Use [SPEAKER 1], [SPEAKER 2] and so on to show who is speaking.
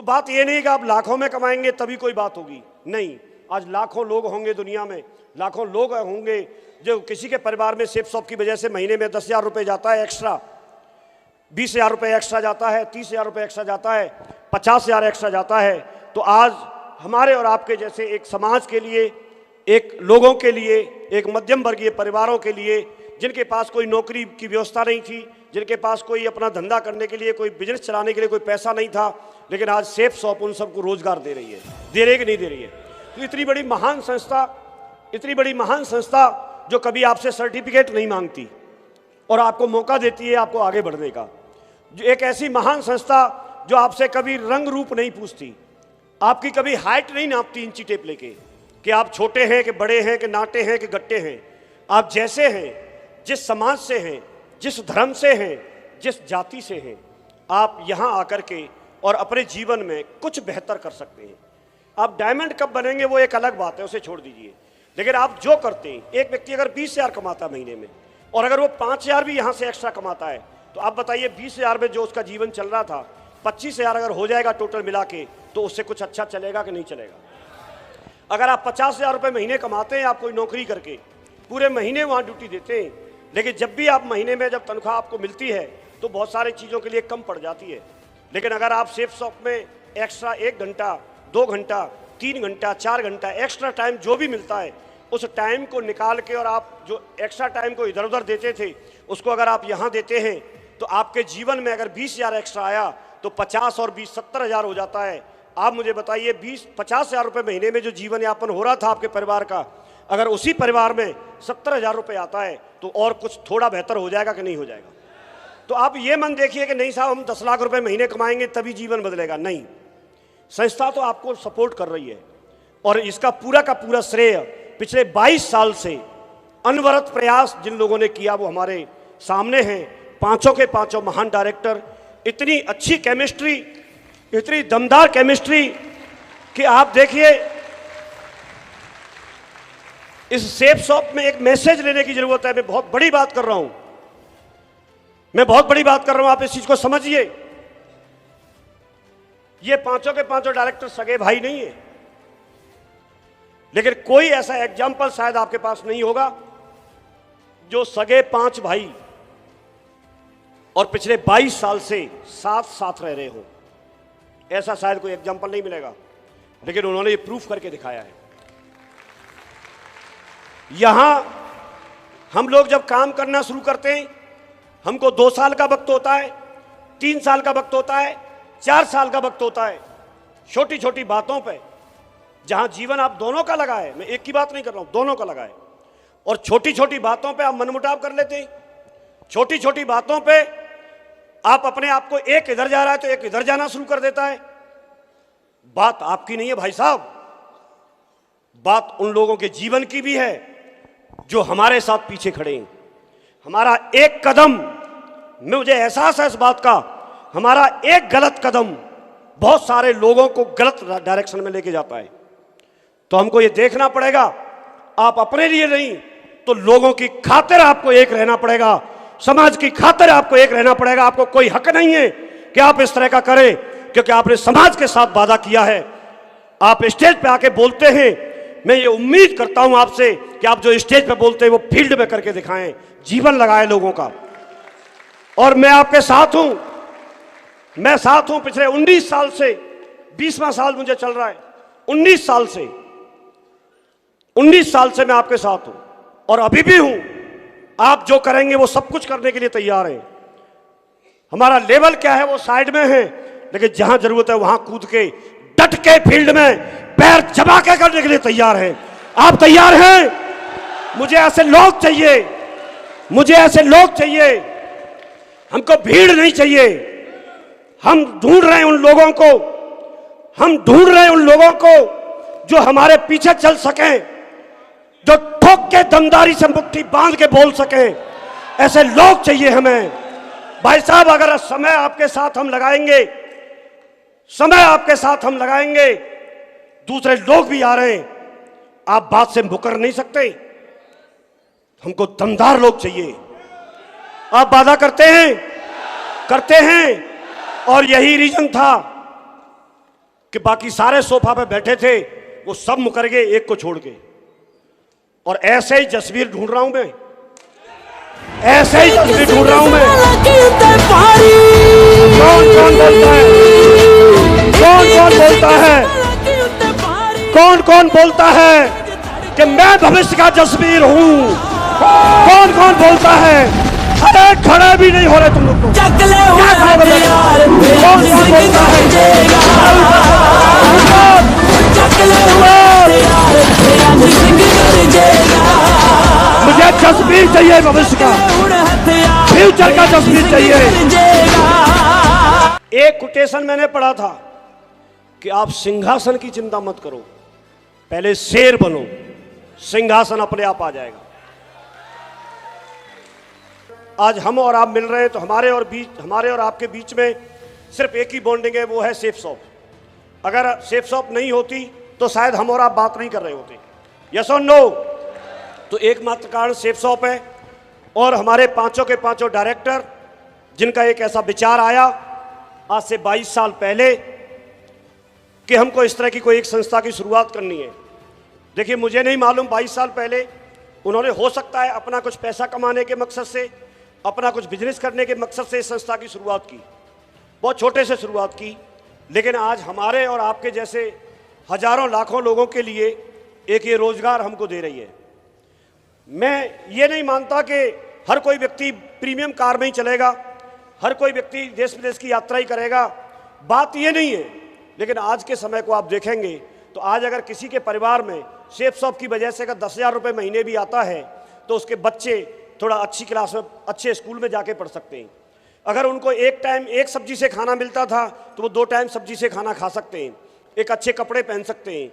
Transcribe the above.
[SPEAKER 1] बात ये नहीं कि आप लाखों में कमाएंगे तभी कोई बात होगी, नहीं। आज लाखों लोग होंगे दुनिया में, लाखों लोग होंगे जो किसी के परिवार में सेफ शॉप की वजह से महीने में 10,000 रुपये जाता है एक्स्ट्रा, 20,000 रुपये एक्स्ट्रा जाता है, 30,000 रुपये एक्स्ट्रा जाता है, 50,000 एक्स्ट्रा जाता है। तो आज हमारे और आपके जैसे एक समाज के लिए, एक लोगों के लिए, एक मध्यम वर्गीय परिवारों के लिए जिनके पास कोई नौकरी की व्यवस्था नहीं थी, जिनके पास कोई अपना धंधा करने के लिए, कोई बिजनेस चलाने के लिए कोई पैसा नहीं था, लेकिन आज सेफ शॉप उन सबको रोजगार दे रही है। दे रही है कि नहीं दे रही है? तो इतनी बड़ी महान संस्था जो कभी आपसे सर्टिफिकेट नहीं मांगती और आपको मौका देती है आपको आगे बढ़ने का, जो एक ऐसी महान संस्था जो आपसे कभी रंग रूप नहीं पूछती, आपकी कभी हाइट नहीं नापती इंची टेप लेके कि आप छोटे हैं कि बड़े हैं कि नाटे हैं कि गट्टे हैं। आप जैसे हैं, जिस समाज से हैं, जिस धर्म से हैं, जिस जाति से हैं, आप यहाँ आकर के और अपने जीवन में कुछ बेहतर कर सकते हैं। आप डायमंड कब बनेंगे वो एक अलग बात है, उसे छोड़ दीजिए, लेकिन आप जो करते हैं, एक व्यक्ति अगर 20,000 कमाता है महीने में और अगर वो 5,000 भी यहाँ से एक्स्ट्रा कमाता है, तो आप बताइए 20,000 में जो उसका जीवन चल रहा था, 25,000 अगर हो जाएगा टोटल मिला के, तो उससे कुछ अच्छा चलेगा कि नहीं चलेगा? अगर आप 50,000 रुपये महीने कमाते हैं, आप कोई नौकरी करके पूरे महीने वहाँ ड्यूटी देते हैं, लेकिन जब भी आप महीने में जब तनख्वाह आपको मिलती है तो बहुत सारी चीज़ों के लिए कम पड़ जाती है। लेकिन अगर आप सेफ शॉप में एक्स्ट्रा 1 घंटा, 2 घंटा, 3 घंटा, 4 घंटा एक्स्ट्रा टाइम जो भी मिलता है, उस टाइम को निकाल के और आप जो एक्स्ट्रा टाइम को इधर उधर देते थे उसको अगर आप यहाँ देते हैं, तो आपके जीवन में अगर 20,000 एक्स्ट्रा आया तो 50 और 20 70,000 हो जाता है। आप मुझे बताइए 50,000 रुपये महीने में जो जीवन यापन हो रहा था आपके परिवार का, अगर उसी परिवार में 70,000 रुपये आता है तो और कुछ थोड़ा बेहतर हो जाएगा कि नहीं हो जाएगा? तो आप ये मन देखिए कि नहीं साहब हम 10 लाख रुपए महीने कमाएंगे तभी जीवन बदलेगा, नहीं। संस्था तो आपको सपोर्ट कर रही है और इसका पूरा का पूरा श्रेय पिछले 22 साल से अनवरत प्रयास जिन लोगों ने किया वो हमारे सामने हैं। पांचों के पांचों महान डायरेक्टर, इतनी अच्छी केमिस्ट्री, इतनी दमदार केमिस्ट्री कि आप देखिए इस सेफ शॉप में एक मैसेज लेने की जरूरत है। मैं बहुत बड़ी बात कर रहा हूं, आप इस चीज को समझिए। ये पांचों के पांचों डायरेक्टर सगे भाई नहीं है, लेकिन कोई ऐसा एग्जाम्पल शायद आपके पास नहीं होगा जो सगे 5 भाई और पिछले 22 साल से साथ साथ रह रहे हो। ऐसा शायद कोई एग्जाम्पल नहीं मिलेगा, लेकिन उन्होंने ये प्रूफ करके दिखाया है। यहां हम लोग जब काम करना शुरू करते हैं, हमको 2 साल का वक्त होता है, 3 साल का वक्त होता है, 4 साल का वक्त होता है। छोटी छोटी बातों पे जहां जीवन आप दोनों का लगा है, मैं एक की बात नहीं कर रहा हूं, दोनों का लगा है, और छोटी छोटी बातों पे आप मनमुटाव कर लेते हैं। छोटी छोटी बातों पे आप अपने आप को, एक इधर जा रहा है तो एक इधर जाना शुरू कर देता है। बात आपकी नहीं है भाई साहब, बात उन लोगों के जीवन की भी है जो हमारे साथ पीछे खड़े हैं। हमारा एक कदम, मुझे एहसास है इस बात का, हमारा एक गलत कदम बहुत सारे लोगों को गलत डायरेक्शन में लेके जाता है। तो हमको ये देखना पड़ेगा, आप अपने लिए नहीं तो लोगों की खातिर आपको एक रहना पड़ेगा, समाज की खातिर आपको एक रहना पड़ेगा। आपको कोई हक नहीं है कि आप इस तरह का करें, क्योंकि आपने समाज के साथ वादा किया है। आप स्टेज पे आके बोलते हैं, मैं ये उम्मीद करता हूं आपसे कि आप जो स्टेज पे बोलते हैं वो फील्ड में करके दिखाएं, जीवन लगाएं लोगों का। और मैं आपके साथ हूं, मैं साथ हूं पिछले 19 साल से, 20वां साल मुझे चल रहा है, 19 साल से मैं आपके साथ हूं और अभी भी हूं। आप जो करेंगे वो सब कुछ करने के लिए तैयार हैं। हमारा लेवल क्या है वो साइड में है, लेकिन जहां जरूरत है वहां कूद के डट के फील्ड में पैर जमा के करने के लिए तैयार हैं। आप तैयार हैं? मुझे ऐसे लोग चाहिए, मुझे ऐसे लोग चाहिए, हमको भीड़ नहीं चाहिए। हम ढूंढ रहे हैं उन लोगों को, हम ढूंढ रहे हैं उन लोगों को जो हमारे पीछे चल सकें, जो ठोक के दमदारी से मुट्ठी बांध के बोल सकें। ऐसे लोग चाहिए हमें। भाई साहब, अगर समय आपके साथ हम लगाएंगे, समय आपके साथ हम लगाएंगे, दूसरे लोग भी आ रहे हैं, आप बात से मुकर नहीं सकते। हमको दमदार लोग चाहिए। आप वादा करते हैं, करते हैं, और यही रीजन था कि बाकी सारे सोफा पे बैठे थे वो सब मुकर गए एक को छोड़ के। और ऐसे ही जसवीर ढूंढ रहा हूं मैं, ऐसे ही तस्वीर ढूंढ रहा हूं मैं। कौन कौन बोलता है, कौन कौन बोलता है, कौन कौन बोलता है कि मैं भविष्य का जसवीर हूं? कौन कौन बोलता है? अरे खड़े भी नहीं हो रहे तुम लोग तो। कौन कौन बोलता है? मुझे जसवीर चाहिए, भविष्य का, फ्यूचर का जसवीर चाहिए। एक कोटेशन मैंने पढ़ा था कि आप सिंहासन की चिंता मत करो, पहले शेर बनो, सिंहासन अपने आप आ जाएगा। आज हम और आप मिल रहे हैं तो हमारे और आपके बीच में सिर्फ एक ही बॉन्डिंग है, वो है सेफ शॉप। अगर सेफ शॉप नहीं होती तो शायद हम और आप बात नहीं कर रहे होते। यस और नो? तो एकमात्र कारण सेफ शॉप है। और हमारे पांचों के पांचों डायरेक्टर, जिनका एक ऐसा विचार आया आज से 22 साल पहले कि हमको इस तरह की कोई एक संस्था की शुरुआत करनी है। देखिए, मुझे नहीं मालूम 22 साल पहले उन्होंने हो सकता है अपना कुछ पैसा कमाने के मकसद से, अपना कुछ बिजनेस करने के मकसद से इस संस्था की शुरुआत की, बहुत छोटे से शुरुआत की। लेकिन आज हमारे और आपके जैसे हजारों लाखों लोगों के लिए एक ये रोजगार हमको दे रही है। मैं ये नहीं मानता कि हर कोई व्यक्ति प्रीमियम कार में ही चलेगा, हर कोई व्यक्ति देश विदेश की यात्रा ही करेगा, बात ये नहीं है। लेकिन आज के समय को आप देखेंगे तो आज अगर किसी के परिवार में सेफ शॉप की वजह से अगर 10,000 रुपये महीने भी आता है तो उसके बच्चे थोड़ा अच्छी क्लास में, अच्छे स्कूल में जाके पढ़ सकते हैं। अगर उनको एक टाइम एक सब्जी से खाना मिलता था तो वो 2 टाइम सब्जी से खाना खा सकते हैं, एक अच्छे कपड़े पहन सकते हैं।